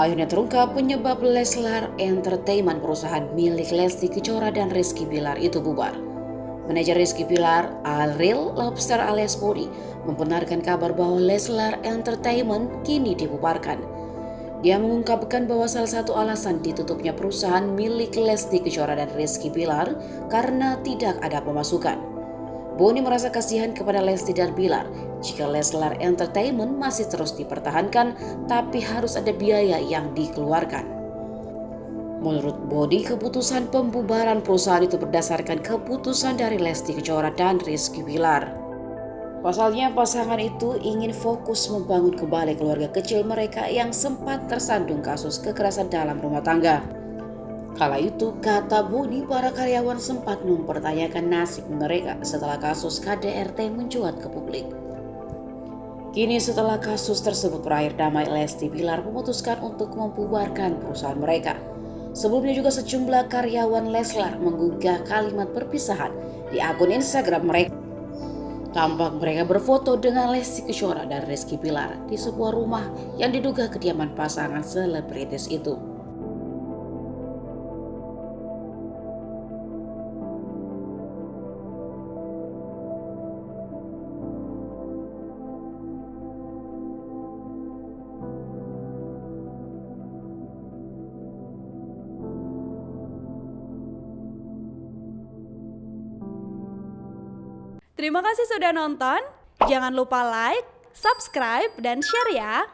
Akhirnya terungkap penyebab Leslar Entertainment, perusahaan milik Lesti Kejora dan Rizky Bilar itu bubar. Manajer Rizky Bilar, Ariel Lobster alias Bodi, membenarkan kabar bahwa Leslar Entertainment kini dibubarkan. Dia mengungkapkan bahwa salah satu alasan ditutupnya perusahaan milik Lesti Kejora dan Rizky Bilar karena tidak ada pemasukan. Boni merasa kasihan kepada Lesti dan Bilar jika Leslar Entertainment masih terus dipertahankan, tapi harus ada biaya yang dikeluarkan. Menurut Boni, keputusan pembubaran perusahaan itu berdasarkan keputusan dari Lesti Kejora dan Rizky Bilar. Pasalnya, pasangan itu ingin fokus membangun kembali keluarga kecil mereka yang sempat tersandung kasus kekerasan dalam rumah tangga. Kala itu, kata Boni, para karyawan sempat mempertanyakan nasib mereka setelah kasus KDRT mencuat ke publik. Kini setelah kasus tersebut berakhir damai, Lesti Bilar memutuskan untuk membubarkan perusahaan mereka. Sebelumnya juga sejumlah karyawan Leslar menggugah kalimat perpisahan di akun Instagram mereka. Tampak mereka berfoto dengan Lesti Kejora dan Rizky Bilar di sebuah rumah yang diduga kediaman pasangan selebritis itu. Terima kasih sudah nonton. Jangan lupa like, subscribe, dan share ya.